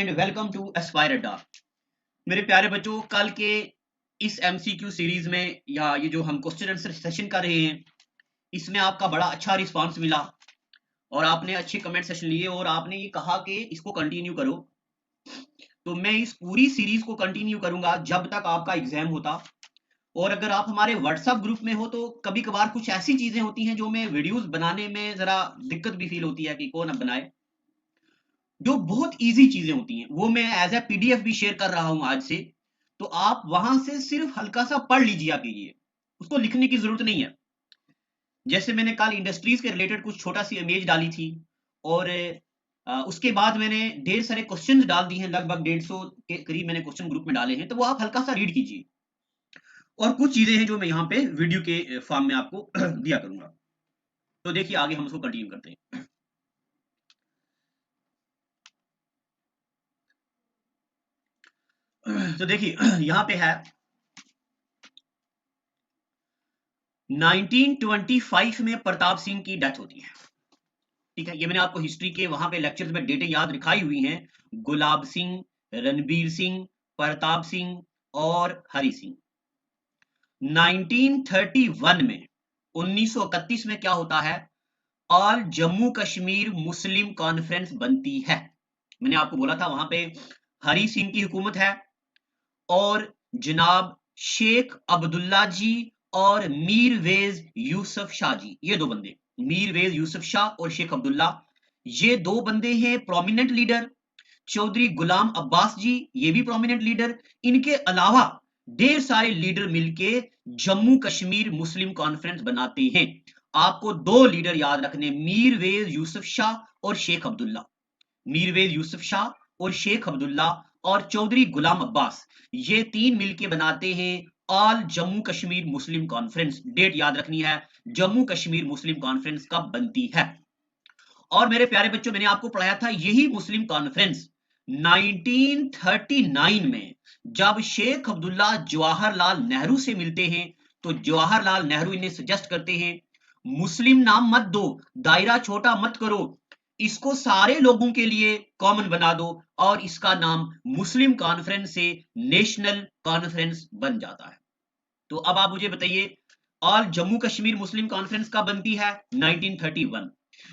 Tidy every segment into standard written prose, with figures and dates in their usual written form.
And welcome to Aspire अड्डा। मेरे प्यारे बच्चों, कल के इस एमसीक्यू सीरीज में या ये जो हम क्वेश्चन आंसर सेशन कर रहे हैं, इसमें आपका बड़ा अच्छा रिस्पांस मिला और आपने अच्छे कमेंट सेशन लिए और आपने ये कहा कि इसको कंटिन्यू करो। तो मैं इस पूरी सीरीज को कंटिन्यू करूंगा जब तक आपका एग्जाम होता। और अगर आप हमारे व्हाट्सएप ग्रुप में हो तो कभी कभार कुछ ऐसी चीजें होती हैं जो मैं वीडियोस बनाने में जरा दिक्कत भी फील होती है कि कौन अब बनाए। जो बहुत इजी चीजें होती हैं वो मैं एज ए पीडीएफ भी शेयर कर रहा हूं आज से। तो आप वहां से सिर्फ हल्का सा पढ़ लीजिए कीजिए, उसको लिखने की जरूरत नहीं है। जैसे मैंने कल इंडस्ट्रीज के रिलेटेड कुछ छोटा सी इमेज डाली थी और उसके बाद मैंने ढेर सारे क्वेश्चंस डाल दिए हैं, लगभग 150 के करीब मैंने क्वेश्चन ग्रुप में डाले हैं। तो वो आप हल्का सा रीड कीजिए और कुछ चीजें हैं जो मैं यहाँ पे वीडियो के फॉर्म में आपको दिया करूंगा। तो देखिए आगे हम उसको कंटिन्यू करते हैं। तो देखिए यहाँ पे है 1925 में प्रताप सिंह की डेथ होती है। ठीक है, ये मैंने आपको हिस्ट्री के वहां पे लेक्चर्स में डेटे याद दिखाई हुई हैं। गुलाब सिंह, रणबीर सिंह, प्रताप सिंह और हरि सिंह। 1931 में 1931 में क्या होता है, ऑल जम्मू कश्मीर मुस्लिम कॉन्फ्रेंस बनती है। मैंने आपको बोला था वहां पे हरि सिंह की हुकूमत है और जनाब शेख अब्दुल्ला जी और मीरवेज यूसुफ शाह जी, ये दो बंदे, मीरवेज यूसुफ शाह और शेख अब्दुल्ला, ये दो बंदे हैं प्रोमिनेंट लीडर। चौधरी गुलाम अब्बास जी, ये भी प्रोमिनेंट लीडर। इनके अलावा ढेर सारे लीडर मिलके जम्मू कश्मीर मुस्लिम कॉन्फ्रेंस बनाते हैं। आपको दो लीडर याद रखने, मीरवेज यूसुफ शाह और शेख अब्दुल्ला। मीरवेज यूसुफ शाह और शेख अब्दुल्ला और चौधरी गुलाम अब्बास, ये तीन मिलके बनाते हैं ऑल जम्मू कश्मीर मुस्लिम कॉन्फ्रेंस। डेट याद रखनी है, जम्मू कश्मीर मुस्लिम कॉन्फ्रेंस कब बनती है। और मेरे प्यारे बच्चों, मैंने आपको पढ़ाया था यही मुस्लिम कॉन्फ्रेंस 1939 में जब शेख अब्दुल्ला जवाहरलाल नेहरू से मिलते हैं तो जवाहरलाल नेहरू इन्हें सजेस्ट करते हैं मुस्लिम नाम मत दो, दायरा छोटा मत करो, इसको सारे लोगों के लिए कॉमन बना दो और इसका नाम मुस्लिम कॉन्फ्रेंस से नेशनल कॉन्फ्रेंस बन जाता है। तो अब आप मुझे बताइए, ऑल जम्मू कश्मीर मुस्लिम कॉन्फ्रेंस कब बनती है? 1931।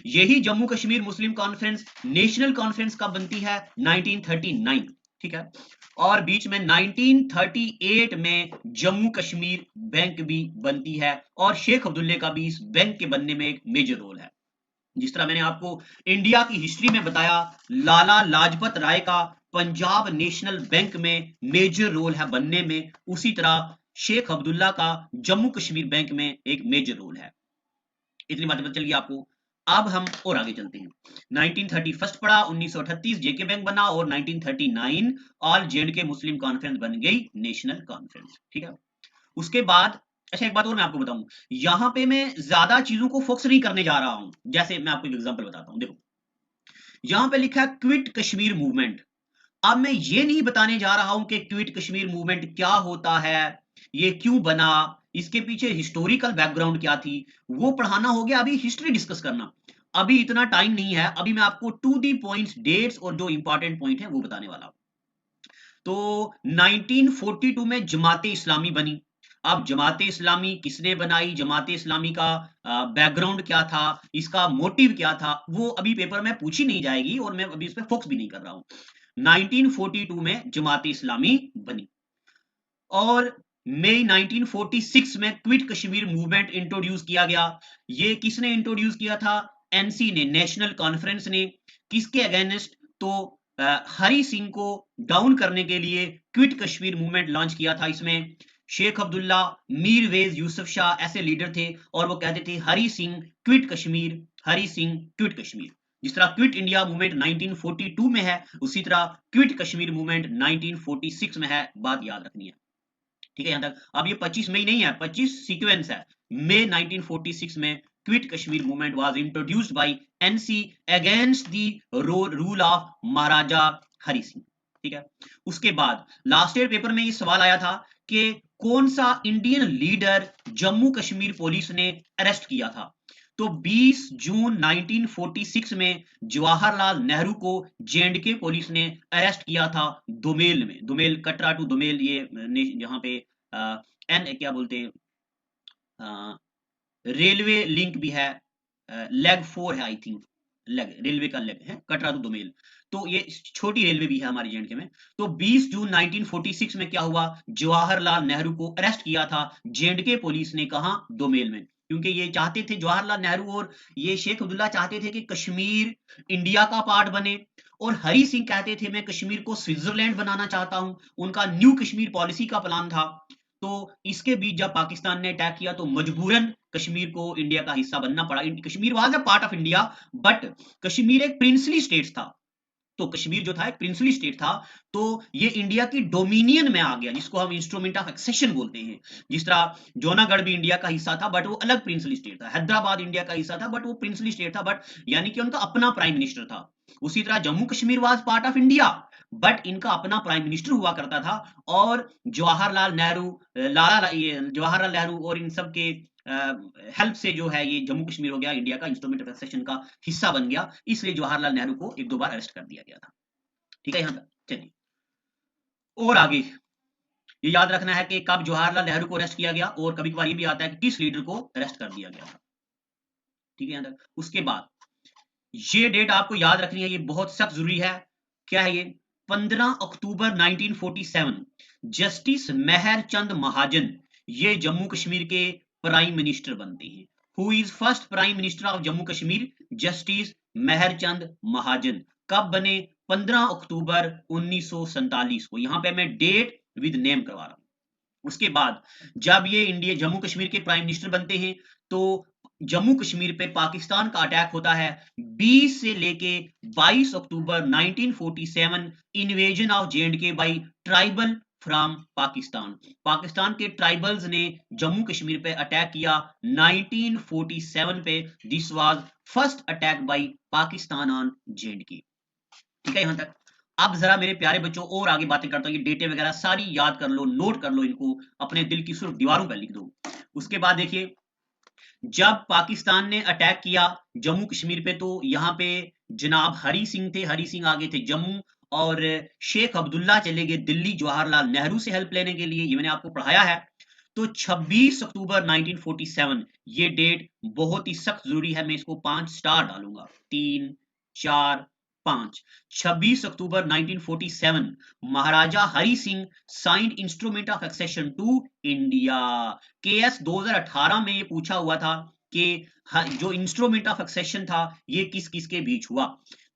यही जम्मू कश्मीर मुस्लिम कॉन्फ्रेंस नेशनल कॉन्फ्रेंस कब बनती है? 1939। ठीक है, और बीच में 1938 में जम्मू कश्मीर बैंक भी बनती है और शेख अब्दुल्ले का भी इस बैंक के बनने में एक मेजर रोल है। जिस तरह मैंने आपको इंडिया की हिस्ट्री में बताया, लाला लाजपत राय का पंजाब नेशनल बैंक में मेजर रोल है बनने में, उसी तरह शेख अब्दुल्ला का जम्मू कश्मीर बैंक में एक मेजर रोल है। इतनी बात पता चलिए आपको। अब हम और आगे चलते हैं। 1930 फर्स्ट पढ़ा, 1938 जेके बैंक बना और 1939 ऑल जेएंडके मुस्लिम कॉन्फ्रेंस बन गई नेशनल कॉन्फ्रेंस। ठीक है, उसके बाद अच्छा एक बात और मैं आपको बताऊं, यहां पे मैं ज्यादा चीजों को फोकस नहीं करने जा रहा हूं। जैसे मैं आपको एक एग्जांपल बताता हूं, देखो यहां पे लिखा है क्विट कश्मीर मूवमेंट। अब मैं ये नहीं बताने जा रहा हूं कि क्विट कश्मीर मूवमेंट क्या होता है, ये क्यों बना, इसके पीछे हिस्टोरिकल बैकग्राउंड क्या थी, वो पढ़ाना हो गया। अभी हिस्ट्री डिस्कस करना, अभी इतना टाइम नहीं है। अभी मैं आपको टू दी पॉइंट्स, डेट्स और जो इंपॉर्टेंट पॉइंट है वो बताने वाला हूं। तो 1942 में जमाते इस्लामी बनी। अब जमाते इस्लामी किसने बनाई, जमाते इस्लामी का बैकग्राउंड क्या था, इसका मोटिव क्या था, वो अभी पेपर में पूछी नहीं जाएगी और मैं अभी इस पर फोकस भी नहीं कर रहा हूं। 1942 में जमाते इस्लामी बनी और मई 1946 में क्विट कश्मीर मूवमेंट इंट्रोड्यूस किया गया। ये किसने इंट्रोड्यूस किया था? एनसी ने, नेशनल कॉन्फ्रेंस ने। किसके अगेंस्ट? तो हरि सिंह को डाउन करने के लिए क्विट कश्मीर मूवमेंट लॉन्च किया था। इसमें शेख अब्दुल्ला, मीरवेज यूसुफ शाह ऐसे लीडर थे और वो कहते थे हरि सिंह क्विट कश्मीर, हरि सिंह क्विट कश्मीर। जिस तरह क्विट इंडिया मूवमेंट 1942 में है, उसी तरह क्विट कश्मीर मूवमेंट 1946 में है। बात याद रखनी है। ठीक है यहां तक। अब ये 25 मई नहीं है, 25 सीक्वेंस है। मई 1946 में quit Kashmir movement was introduced by NC against the rule of Maharaja Hari Singh. ठीक है, उसके बाद लास्ट ईयर पेपर में ये सवाल आया था कि कौन सा Indian leader Jammu Kashmir police ने अरेस्ट किया था। तो 20 जून 1946 में जवाहरलाल नेहरू को जे.एंड.के पुलिस ने अरेस्ट किया था दोमेल में। दोमेल, कटरा टू दोमेल, ये जहां पे एन क्या बोलते हैं, रेलवे लिंक भी है, लेग 4 है आई थिंक, लेग, रेलवे का लेग है, कटरा टू दोमेल। तो ये छोटी रेलवे भी है हमारे जे.एंड.के में। तो 20 जून 1946 में क्या हुआ, जवाहरलाल नेहरू को अरेस्ट किया था जे.एंड.के पुलिस ने, कहा, दोमेल में। क्योंकि ये चाहते थे, जवाहरलाल नेहरू और ये शेख अब्दुल्ला चाहते थे कि कश्मीर इंडिया का पार्ट बने, और हरि सिंह कहते थे मैं कश्मीर को स्विट्जरलैंड बनाना चाहता हूं। उनका न्यू कश्मीर पॉलिसी का प्लान था। तो इसके बीच जब पाकिस्तान ने अटैक किया तो मजबूरन कश्मीर को इंडिया का हिस्सा बनना पड़ा। Kashmir was a part of India, but Kashmir एक प्रिंसली स्टेट था। तो कश्मीर जो था एक प्रिंसली स्टेट था, तो ये इंडिया की डोमिनियन में आ गया, जिसको हम इंस्ट्रूमेंट ऑफ एक्सेशन बोलते हैं। जिस तरह जूनागढ़ भी इंडिया का हिस्सा था, बट वो अलग प्रिंसली स्टेट था। हैदराबाद इंडिया का हिस्सा था, बट वो प्रिंसली स्टेट था, बट यानी कि उनका अपना प्राइम मिनिस्टर था। उसी तरह Jammu Kashmir was part of India, but इनका अपना प्राइम मिनिस्टर हुआ करता था। और जवाहरलाल नेहरू, जवाहरलाल नेहरू और इन सब के हेल्प से जो है ये जम्मू कश्मीर हो गया इंडिया का इंस्ट्रूमेंट ऑफ एक्सेशन का हिस्सा बन गया। इसलिए जवाहरलाल नेहरू को एक दो बार अरेस्ट कर दिया गया था। ठीक है, यहां तक चलिए। और आगे ये याद रखना है कि कब जवाहरलाल नेहरू को अरेस्ट किया गया, और कभी कभार ये भी आता है कि किस लीडर को अरेस्ट कर दिया गया था। ठीक है, यहां तक। उसके बाद ये डेट आपको याद रखनी है, ये बहुत सख्त जरूरी है। क्या है ये, 15 अक्टूबर 1947 जस्टिस मेहर चंद महाजन ये जम्मू कश्मीर के प्राइम मिनिस्टर बनते हैं। Who is first prime minister of Jammu Kashmir, Justice Mehr Chand Mahajan. कब बने, 15 अक्टूबर 1947 को। यहां पे मैं डेट विद नेम करवा रहा हूं। उसके बाद जब ये इंडिया जम्मू कश्मीर के प्राइम मिनिस्टर बनते हैं, तो जम्मू कश्मीर पे पाकिस्तान का अटैक होता है 20 से लेके 22 अक्टूबर 1947, invasion of J&K bye tribal from Pakistan. Pakistan के ट्राइबल्स ने जम्मू कश्मीर पे अटैक किया 1947 पे। This was first attack by Pakistan on J&K. ठीक है, यहां तक। अब जरा मेरे प्यारे बच्चों और आगे बातें करता हूं। ये डेटे वगैरह सारी याद कर लो, नोट कर लो, इनको अपने दिल की सिर्फ दीवारों पर लिख दो। उसके बाद देखिए, जब पाकिस्तान ने अटैक किया जम्मू कश्मीर पे, तो यहाँ पे जनाब हरि सिंह थे, हरि सिंह आगे थे जम्मू, और शेख अब्दुल्ला चले गए दिल्ली जवाहरलाल नेहरू से हेल्प लेने के लिए। ये मैंने आपको पढ़ाया है। तो 26 अक्टूबर 1947 ये डेट बहुत ही सख्त जरूरी है। मैं इसको 5 स्टार डालूंगा, 3 4 5। 26 October 1947 Maharaja Hari Singh signed instrument of accession to India. KS 2018 में ये पूछा हुआ था कि जो इंस्ट्रूमेंट ऑफ एक्सेशन था ये किस किस के बीच हुआ।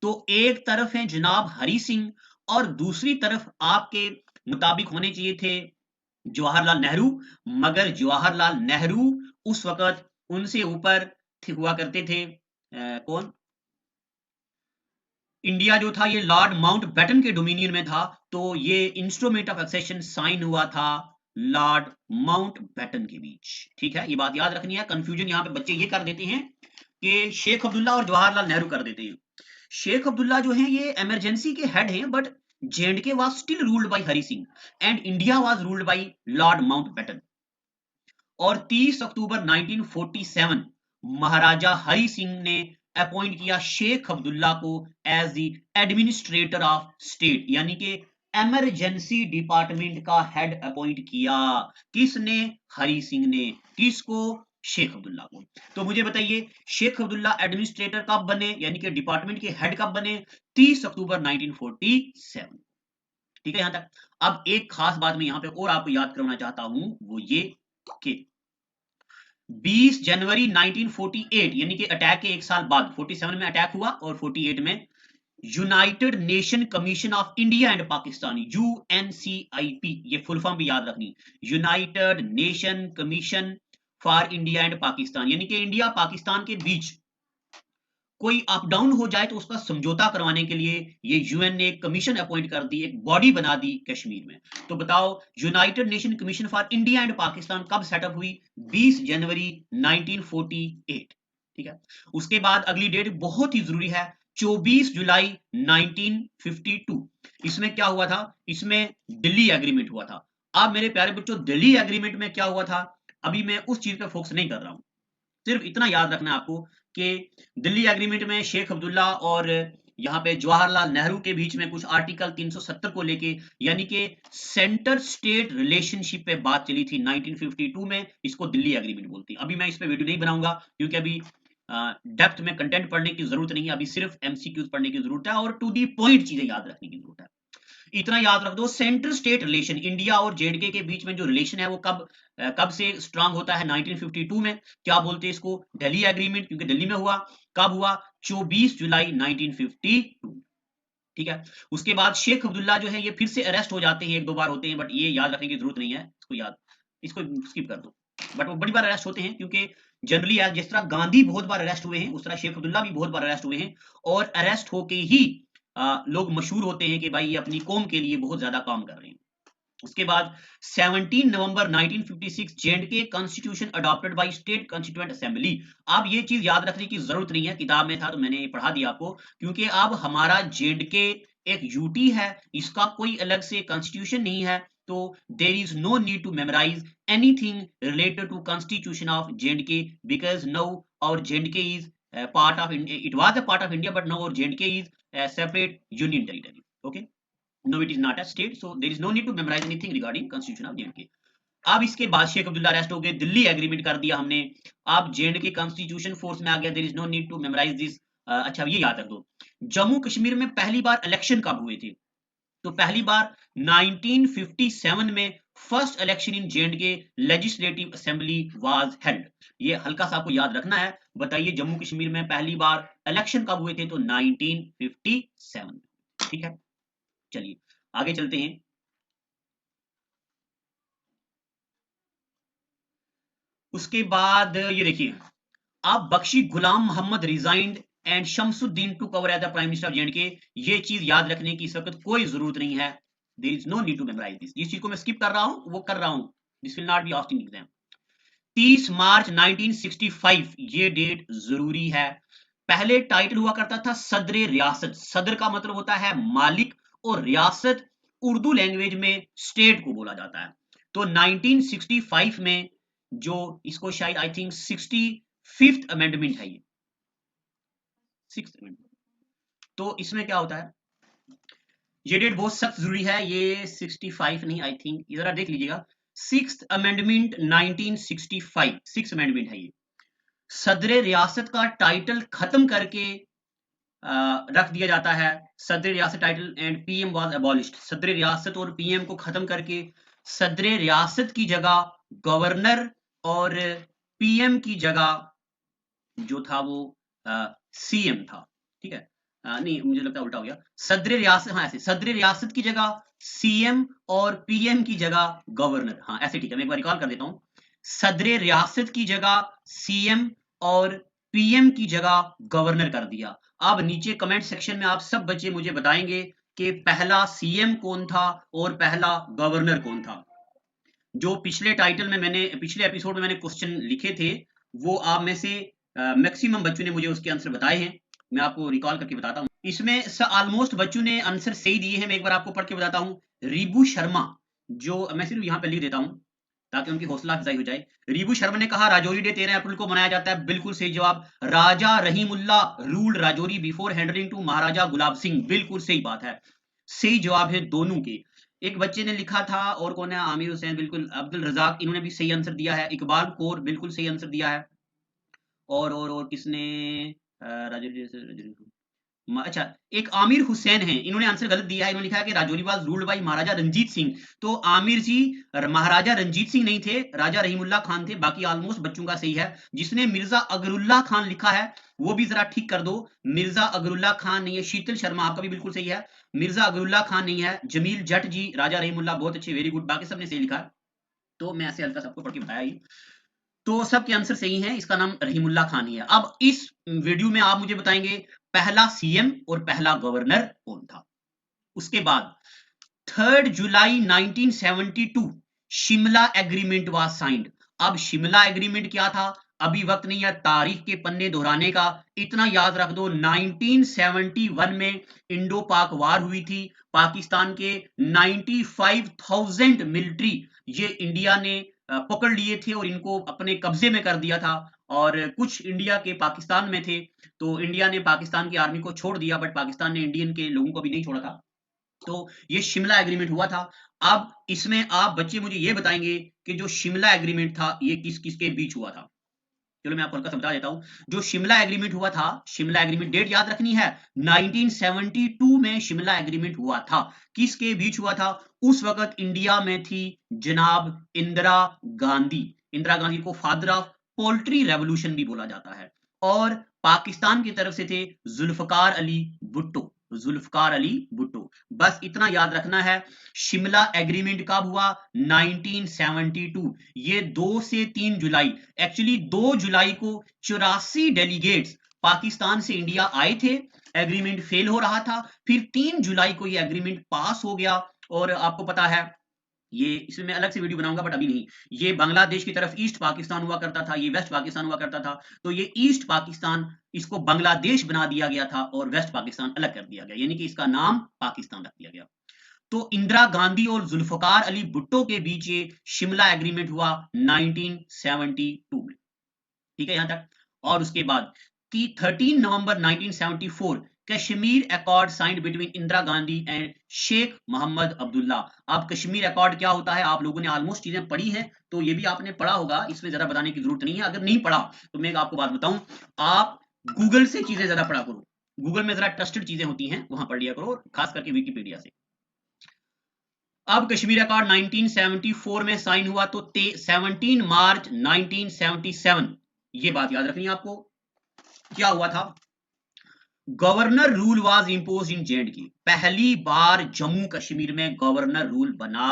तो एक तरफ है जनाब हरि सिंह, और दूसरी तरफ आपके मुताबिक होने चाहिए थे जवाहरलाल नेहरू, मगर जवाहरलाल नेहरू उस वक्त उनसे ऊपर हुआ करते थे। कौन, इंडिया जो था ये लॉर्ड माउंट बैटन के डोमिनियन में था। तो ये इंस्ट्रूमेंट ऑफ एक्सेशन साइन हुआ था लॉर्ड माउंट बैटन के बीच। ठीक है, ये बात याद रखनी है। कंफ्यूजन यहाँ पे बच्चे ये कर देते हैं कि शेख अब्दुल्ला और जवाहरलाल नेहरू कर देते हैं। शेख अब्दुल्ला जो है ये इमरजेंसी के हेड हैं, but J and K was still ruled by Hari Singh and India was ruled by Lord Mountbatten. और 30 अक्टूबर 1947 महाराजा हरि सिंह ने अपॉइंट किया शेख अब्दुल्ला को as the administrator of state, यानी कि इमरजेंसी डिपार्टमेंट का हेड अपॉइंट किया। किसने, हरि सिंह ने। किसको, शेख अब्दुल्ला को। तो मुझे बताइए शेख अब्दुल्ला एडमिनिस्ट्रेटर कब बने, यानी कि डिपार्टमेंट के हेड कब बने, 30 अक्टूबर 1947। ठीक है, यहां तक। अब एक खास बात मैं यहां पे और आपको याद करवाना चाहता हूं, वो ये कि 20 जनवरी 1948 यानी कि अटैक के एक साल बाद, 47 में अटैक हुआ और 48 में United Nation Commission of India and Pakistan, UNCIP, ये फुल फॉर्म भी याद रखनी, United Nation Commission for India and Pakistan, यानी कि इंडिया पाकिस्तान के बीच कोई अप डाउन हो जाए तो उसका समझौता करवाने के लिए ये यूएन ने एक कमीशन अपॉइंट कर दी, एक बॉडी बना दी कश्मीर में। तो बताओ United Nation Commission for India and Pakistan कब सेटअप हुई, 20 जनवरी 1948। ठीक है, उसके बाद अगली डेट बहुत ही जरूरी है, 24 जुलाई 1952। इसमें क्या हुआ था, इसमें दिल्ली एग्रीमेंट हुआ था। अब मेरे प्यारे बच्चों दिल्ली एग्रीमेंट में क्या हुआ था, अभी मैं उस चीज पे फोकस नहीं कर रहा हूं। सिर्फ इतना याद रखना है आपको कि दिल्ली एग्रीमेंट में शेख अब्दुल्ला और यहाँ पे जवाहरलाल नेहरू के बीच में कुछ आर्टिकल 370 को लेके यानी कि सेंटर स्टेट रिलेशनशिप पे बात चली थी 1952 में, इसको दिल्ली एग्रीमेंट बोलते हैं। अभी मैं इस पे वीडियो नहीं बनाऊंगा क्योंकि अभी डेप्थ में कंटेंट पढ़ने की जरूरत नहीं है, अभी सिर्फ एमसीक्यूज पढ़ने की जरूरत है और टू दी पॉइंट चीजें याद रखने की जरूरत है। इतना याद रख दो, सेंटर स्टेट रिलेशन इंडिया और जेएंडके के बीच में जो रिलेशन है वो कब से स्ट्रांग होता है 1952 में। क्या बोलते हैं इसको? दिल्ली एग्रीमेंट, क्योंकि दिल्ली में हुआ। कब हुआ? 24 जुलाई 1952। ठीक है। उसके बाद शेख अब्दुल्ला जो है ये फिर से अरेस्ट हो जाते हैं, एक दो बार होते हैं, बट ये याद रखने की जरूरत नहीं है, इसको स्किप कर दो। बट वो बड़ी बार अरेस्ट होते हैं क्योंकि जनरली जिस तरह गांधी बहुत बार अरेस्ट हुए हैं उस तरह शेख अब्दुल्ला भी बहुत बार अरेस्ट हुए हैं, और अरेस्ट होके ही लोग मशहूर होते हैं कि भाई ये अपनी कौम के लिए बहुत ज्यादा काम कर रहे हैं। उसके बाद 17 नवंबर 1956 J&K constitution adopted by state constituent assembly. अब ये चीज याद रखने की जरूरत नहीं है, किताब में था तो मैंने पढ़ा दिया आपको, क्योंकि अब हमारा जेएंडके एक यूटी है, इसका कोई अलग से कॉन्स्टिट्यूशन नहीं है, तो there is no need to memorise anything related to constitution of J and K because now our J and K is part of India. It was a part of India, but now our J&K is a separate union territory. Okay. No, it is not a state, so there is no need to memorize anything regarding constitution of J&K. अब इसके बाद Sheikh Abdullah arrest हो गए, Delhi agreement कर दिया हमने, अब J&K constitution force में आ गया, there is no need to memorise this. अच्छा ये याद रख दो, जम्मू कश्मीर में पहली बार इलेक्शन कब हुए थे? तो पहली बार 1957 में first election in J&K legislative assembly was held. ये हल्का सा आपको याद रखना है। बताइए जम्मू कश्मीर में पहली बार इलेक्शन कब हुए थे? तो 1957। ठीक है, चलिए आगे चलते हैं। उसके बाद ये देखिए, आप Bakshi Ghulam Mohammad resigned and Shamsuddin to cover as the prime minister of J&K। ये चीज याद रखने की इस वक्त कोई जरूरत नहीं है, there is no need to memorise this. जिस चीज को मैं स्किप कर रहा हूं वो कर रहा हूं, this will not be asked in exam. 30 मार्च 1965 ये डेट जरूरी है। पहले टाइटल हुआ करता था सदर रियासत, सदर का मतलब होता है मालिक और रियासत उर्दू लैंग्वेज में स्टेट को बोला जाता है। तो 1965 में जो इसको शायद आई थिंक 65th अमेंडमेंट है, ये 6th अमेंडमेंट, तो इसमें क्या होता है, ये डेट बहुत सख्त जरूरी है, ये 65 नहीं आई थिंक, जरा देख लीजिएगा, 6th अमेंडमेंट 1965, 6th अमेंडमेंट है ये। सदर रियासत का टाइटल खत्म करके रख दिया जाता है, सदर रियासत title and PM was abolished. सदर रियासत और पीएम को खत्म करके सदर रियासत की जगह गवर्नर और पीएम की जगह जो था वो सीएम था। ठीक है, नहीं मुझे लगता है उल्टा हो गया, सदर रियासत, हाँ ऐसे, सदर रियासत की जगह सीएम और पीएम की जगह गवर्नर, हाँ ऐसे ठीक है, मैं एक बार रिकॉल कर देता हूँ, सदर रियासत की जगह सीएम और पीएम की जगह गवर्नर कर दिया। अब नीचे कमेंट सेक्शन में आप सब बच्चे मुझे बताएंगे कि पहला सीएम कौन था और पहला गवर्नर कौन था। जो पिछले टाइटल में मैंने, पिछले एपिसोड में मैंने क्वेश्चन लिखे थे, वो आप में से मैक्सिमम बच्चों ने मुझे उसके आंसर बताए हैं, मैं आपको रिकॉल करके बताता हूँ। इसमें ऑलमोस्ट बच्चों ने आंसर सही दिए हैं, मैं एक बार आपको पढ़ के बताता हूँ। रिबू शर्मा, जो मैं सिर्फ यहाँ पे लिख देता हूँ ताकि उनकी हौसला अफजाई हो जाए। रिबू शर्मा ने कहा राजौरी डे 13 अप्रैल को मनाया जाता है, बिल्कुल सही जवाब। Raja Rahimullah ruled Rajouri before handling to Maharaja Gulab Singh, बिल्कुल सही बात है, सही जवाब है दोनों के। एक बच्चे ने लिखा था, और कौन है, आमिर हुसैन, बिल्कुल, अब्दुल रजाक, इन्होंने भी सही आंसर दिया है। इकबाल कौर बिल्कुल सही आंसर दिया है। और किसने, अच्छा एक आमिर हुसैन है, इन्होंने आंसर गलत दिया है, इन्होंने लिखा है कि राजौरी वाज रूल्ड बाय महाराजा रंजीत सिंह। तो आमिर जी महाराजा रंजीत सिंह नहीं थे, राजा रहीमुल्ला खान थे। बाकी ऑलमोस्ट बच्चों का सही है। जिसने मिर्जा अगरुल्ला खान लिखा है वो भी जरा ठीक कर दो, मिर्जा अगरुल्ला खान नहीं है। शीतल शर्मा आपका भी बिल्कुल सही है, मिर्जा अगरुल्ला खान नहीं है। जमील जट जी, राजा रहीमुल्ला, बहुत अच्छे, वेरी गुड, बाकी सबने सही लिखा है, तो मैं ऐसे हल्का सबको पढ़ के बताया ही, तो सबके आंसर सही हैं, इसका नाम रहीमुल्ला खान ही है। अब इस वीडियो में आप मुझे बताएंगे पहला सीएम और पहला गवर्नर कौन था। उसके बाद 3 जुलाई 1972 शिमला एग्रीमेंट वाज साइंड। अब शिमला एग्रीमेंट क्या था, अभी वक्त नहीं है तारीख के पन्ने दोहराने का, इतना याद रख दो 1971 में इंडो पाक वार हुई थी। पाकिस्तान के 95,000 मिलिट्री ये इंडिया ने पकड़ लिए थे और इनको अपने कब्जे में कर दिया था, और कुछ इंडिया के पाकिस्तान में थे, तो इंडिया ने पाकिस्तान की आर्मी को छोड़ दिया, बट पाकिस्तान ने इंडियन के लोगों को भी नहीं छोड़ा था। तो ये शिमला एग्रीमेंट हुआ था। अब इसमें आप बच्चे मुझे ये बताएंगे कि जो शिमला एग्रीमेंट था ये किस किसके बीच हुआ था। चलो मैं आपको हल्का समझा देता हूं। जो शिमला एग्रीमेंट हुआ था, शिमला एग्रीमेंट डेट याद रखनी है, 1972 में शिमला एग्रीमेंट हुआ था। किसके बीच हुआ था? उस वक्त इंडिया में थी जनाब इंदिरा गांधी। इंदिरा गांधी को फादर ऑफ पोल्ट्री रेवोल्यूशन भी बोला जाता है। और पाकिस्तान की तरफ से थे जुल्फकार अली भुट्टो। जुल्फकार अली भुट्टो, बस इतना याद रखना है। शिमला एग्रीमेंट कब हुआ? 1972। ये 2 से 3 जुलाई, एक्चुअली 2 जुलाई को 84 डेलीगेट्स पाकिस्तान से इंडिया आए थे। एग्रीमेंट फेल हो रहा था, फिर 3 जुलाई को ये एग्रीमेंट पास हो गया। और आपको पता है, ये इसमें मैं अलग से वीडियो बनाऊंगा बट अभी नहीं। ये बांग्लादेश की तरफ ईस्ट पाकिस्तान हुआ करता था, ये वेस्ट पाकिस्तान हुआ करता था। तो ये ईस्ट पाकिस्तान, इसको बांग्लादेश बना दिया गया था और वेस्ट पाकिस्तान अलग कर दिया गया, यानी कि इसका नाम पाकिस्तान रख दिया गया। तो इंदिरा गांधी और जुल्फकार अली भुट्टो के बीच ये शिमला एग्रीमेंट हुआ 1972 में। ठीक है यहां तक। और उसके बाद 13 November 1974 Kashmir accord signed between Indira Gandhi and Sheikh Mohammad Abdullah. अब कश्मीर अकॉर्ड क्या होता है, आप लोगों ने ऑलमोस्ट चीजें पढ़ी हैं, तो ये भी आपने पढ़ा होगा, इसमें ज्यादा बताने की जरूरत नहीं है। अगर नहीं पढ़ा तो मैं आपको बात बताऊं, आप गूगल से चीजें ज्यादा पढ़ा करो। गूगल में जरा ट्रस्टेड चीजें होती हैं, वहां पढ़ लिया करो, खास करके विकीपीडिया से। अब कश्मीर अकॉर्ड 1974 में साइन हुआ, तो 17 मार्च 1977, ये बात याद रखनी है आपको। क्या हुआ था? Governor rule was impose in J&K. पहली बार जम्मू कश्मीर में गवर्नर रूल बना।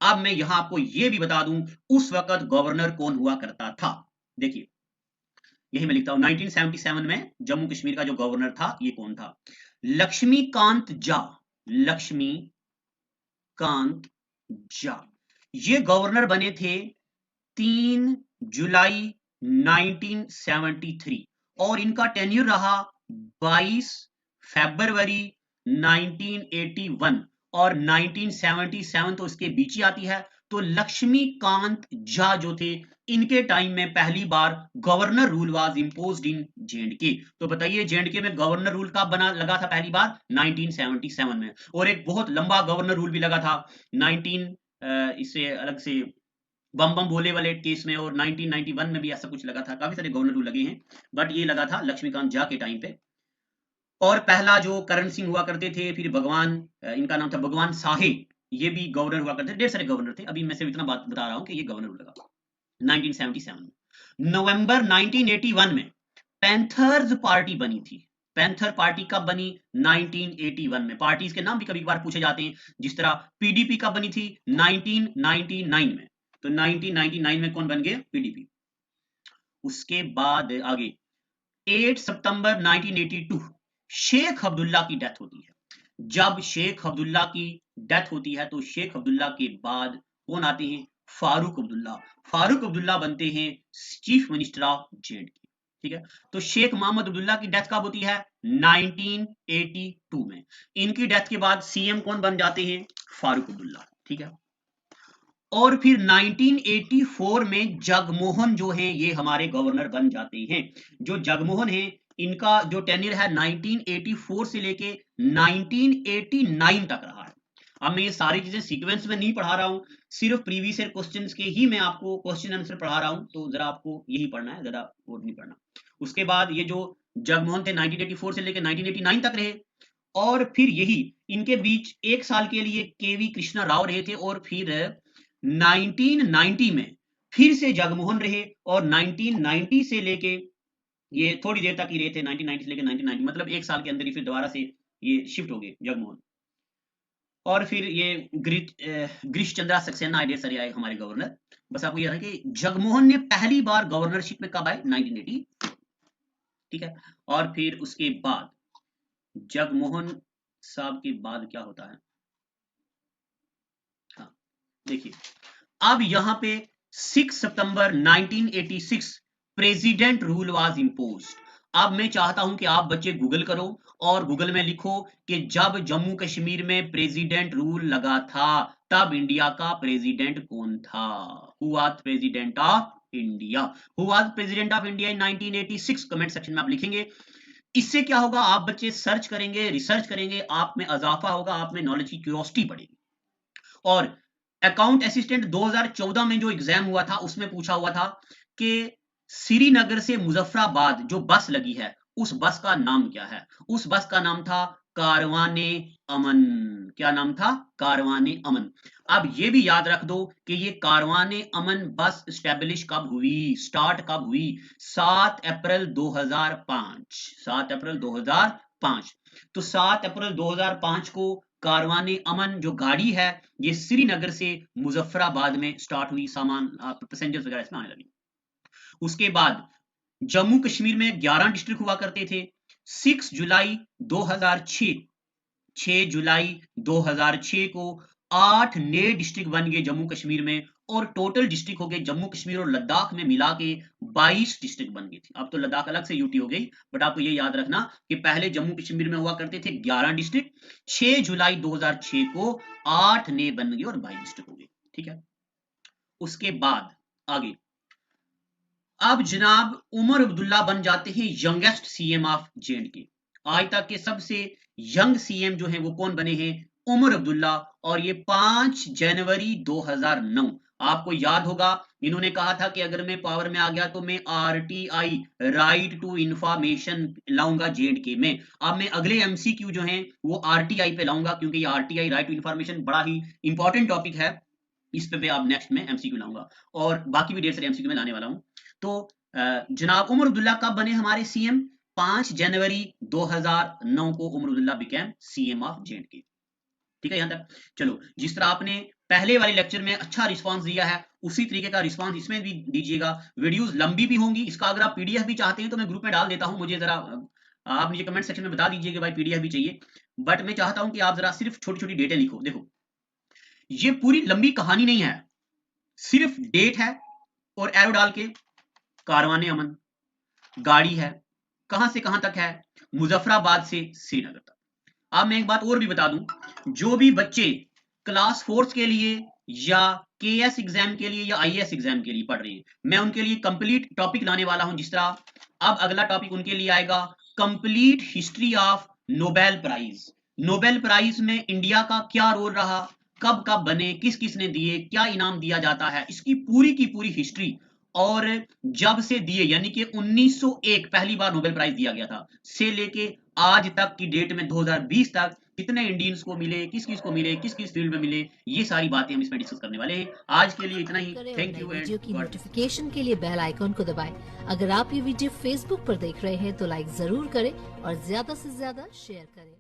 अब मैं यहां आपको यह भी बता दूं, उस वक्त गवर्नर कौन हुआ करता था। देखिए यही मैं लिखता हूं, 1977 में जम्मू कश्मीर का जो गवर्नर था ये कौन था? लक्ष्मीकांत झा। लक्ष्मीकांत झा, ये गवर्नर बने थे 3 जुलाई 1973, और इनका टेन्यूर रहा 22 फरवरी 1981, और 1977 तो इसके बीच ही आती है। तो लक्ष्मीकांत झा जो थे, इनके टाइम में पहली बार governor rule was imposed in J and K. तो बताइए जेएंडके में गवर्नर रूल कब बना लगा था? पहली बार 1977 में। और एक बहुत लंबा गवर्नर रूल भी लगा था 19 इससे अलग से बम बम भोले वाले केस में, और 1991 में भी ऐसा कुछ लगा था। काफी सारे गवर्नर रूल लगे हैं, बट ये लगा था लक्ष्मीकांत झा के टाइम पे। और पहला जो करण सिंह हुआ करते थे, फिर भगवान, इनका नाम था भगवान साहे, ये भी गवर्नर हुआ करते थे। ढेर सारे गवर्नर थे, अभी मैं सिर्फ इतना बात बता रहा हूं कि ये गवर्नर रूल लगा 1977 में। नवंबर 1981 में पैंथर्स पार्टी बनी थी। पैंथर पार्टी कब बनी? 1981 में। पार्टीज के नाम भी कभी कभार पूछे जाते हैं, जिस तरह पीडीपी कब बनी थी? 1999 में। तो 1999 में कौन बन गए? पीडीपी। उसके बाद आगे 8 सितंबर 1982 शेख अब्दुल्ला की डेथ होती है। जब शेख अब्दुल्ला की डेथ होती है तो शेख अब्दुल्ला के बाद कौन आते हैं? फारूक अब्दुल्ला। फारूक अब्दुल्ला बनते हैं चीफ मिनिस्टर ऑफ जेएंडके। ठीक है, तो शेख मोहम्मद अब्दुल्ला की डेथ कब होती है? 1982 में। इनकी डेथ के बाद सीएम कौन बन जाते हैं? फारूक अब्दुल्ला। ठीक है, और फिर 1984 में जगमोहन जो है ये हमारे गवर्नर बन जाते हैं। जो जगमोहन है, इनका जो टेन्योर है 1984 से लेके 1989 तक रहा है। अब मैं ये सारी चीजें सीक्वेंस में नहीं पढ़ा रहा हूं, सिर्फ प्रीवियस ईयर क्वेश्चंस के ही मैं आपको क्वेश्चन आंसर पढ़ा रहा हूं, तो जरा आपको यही पढ़ना है, ज्यादा और नहीं पढ़ना। उसके बाद ये जो जगमोहन थे 1984 से लेकर 1989 तक रहे, और फिर यही इनके बीच एक साल के लिए केवी कृष्णा राव रहे थे, और फिर 1990 में फिर से जगमोहन रहे, और 1990 से लेके ये थोड़ी देर तक ही रहे थे, 1990 से लेके 1990, मतलब एक साल के अंदर ही फिर दोबारा से ये शिफ्ट हो गए जगमोहन। और फिर ये गिरीश चंद्रा सक्सेना आए, सर आए हमारे गवर्नर। बस आपको यह है कि जगमोहन ने पहली बार गवर्नरशिप में कब आए? 1980। ठीक है, और फिर उसके बाद जगमोहन साहब के बाद क्या होता है? हाँ देखिए, अब यहां पे 6 सितंबर 1986 प्रेसिडेंट रूल वाज इम्पोज्ड। अब मैं चाहता हूं कि आप बच्चे गूगल करो और गूगल में लिखो कि जब जम्मू कश्मीर में प्रेसिडेंट रूल लगा था, तब इंडिया का प्रेसिडेंट कौन था? Who was president of India? Who was president of India in 1986? Comment section में आप लिखेंगे। इससे क्या होगा, आप बच्चे सर्च करेंगे, रिसर्च करेंगे, आप में इजाफा होगा, आप में नॉलेज की क्यूरियोसिटी बढ़ेगी। और अकाउंट असिस्टेंट 2014 में जो एग्जाम हुआ था उसमें पूछा हुआ था कि श्रीनगर से मुजफ्फराबाद जो बस लगी है उस बस का नाम क्या है? उस बस का नाम था कारवाने अमन। क्या नाम था? कारवाने अमन। अब ये भी याद रख दो कि ये कारवाने अमन बस स्टैब्लिश कब हुई, स्टार्ट कब हुई? 7 अप्रैल 2005। 7 अप्रैल 2005। तो 7 अप्रैल 2005 को कारवाने अमन जो गाड़ी है ये श्रीनगर से मुजफ्फराबाद में स्टार्ट हुई, सामान पैसेंजर्स वगैरह इसमें आने लगे। उसके बाद जम्मू कश्मीर में 11 डिस्ट्रिक्ट हुआ करते थे। 6 जुलाई 2006, 6 जुलाई 2006 को 8 नए डिस्ट्रिक्ट बन गए जम्मू कश्मीर में, और टोटल डिस्ट्रिक्ट हो गए जम्मू कश्मीर और लद्दाख में मिला के 22 डिस्ट्रिक्ट बन गई थी। अब तो लद्दाख अलग से यूटी हो गई, बट आपको ये याद रखना कि पहले जम्मू कश्मीर में हुआ करते थे 11 डिस्ट्रिक्ट, 6 जुलाई 2006 को 8 नए बन गए और 22 डिस्ट्रिक्ट हो गए। ठीक है, उसके बाद आगे अब जनाब उमर अब्दुल्ला बन जाते हैं यंगेस्ट सीएम ऑफ J&K। आज तक के सबसे यंग सीएम जो हैं वो कौन बने हैं? उमर अब्दुल्ला। और ये 5 जनवरी 2009। आपको याद होगा इन्होंने कहा था कि अगर मैं पावर में आ गया तो मैं आरटीआई, राइट टू इंफॉर्मेशन, लाऊंगा J&K में। अब मैं अगले एमसीक्यू जो हैं वो आरटीआई पे लाऊंगा, क्योंकि ये आरटीआई, राइट टू इंफॉर्मेशन, बड़ा ही इंपॉर्टेंट टॉपिक है। इस पे आप नेक्स्ट में एमसीक्यू लाऊंगा और बाकी भी ढेर सारे एमसीक्यू में लाने वाला हूं। तो जनाब उमर अब्दुल्ला कब बने हमारे सीएम? 5 जनवरी 2009 को Omar Abdullah became CM of J&K। ठीक है यहां तक? चलो, जिस तरह आपने पहले वाले लेक्चर में अच्छा रिस्पांस दिया है उसी तरीके का रिस्पांस इसमें भी दीजिएगा। वीडियोस लंबी भी होंगी, इसका अगर आप पीडीएफ भी चाहते हैं तो मैं ग्रुप में डाल देता हूं। मुझे जरा आप मुझे कमेंट सेक्शन में बता दीजिए कि भाई पीडीएफ भी चाहिए, बट मैं चाहता हूं कि आप जरा सिर्फ छोटी छोटी डेटें लिखो। देखो, ये पूरी लंबी कहानी नहीं है, सिर्फ डेट है और एरो डाल के कारवाने अमन, गाड़ी है, कहां से कहां तक है? मुजफ्फराबाद से श्रीनगर तक। अब मैं एक बात और भी बता दूं, जो भी बच्चे क्लास 4 के लिए या केएस एग्जाम के लिए या आईएएस एग्जाम के लिए पढ़ रहे हैं, मैं उनके लिए कंप्लीट टॉपिक लाने वाला हूं। जिस तरह अब अगला टॉपिक उनके लिए आएगा complete history of Nobel prize. Nobel prize में इंडिया का क्या रोल रहा, कब कब बने, किस किस ने दिए, क्या इनाम दिया जाता है, इसकी पूरी की पूरी हिस्ट्री। और जब से दिए यानी कि 1901 पहली बार नोबेल प्राइज दिया गया था से लेके आज तक की डेट में 2020 तक कितने इंडियंस को मिले, किस किस को मिले, किस किस फील्ड में मिले, ये सारी बातें हम इसमें डिस्कस करने वाले हैं। आज के लिए इतना ही। Thank you. वीडियो की नोटिफिकेशन के लिए बेल आइकॉन को दबाएं। अगर आप ये वीडियो फेसबुक पर देख रहे हैं तो लाइक जरूर करें और ज्यादा से ज्यादा शेयर करें।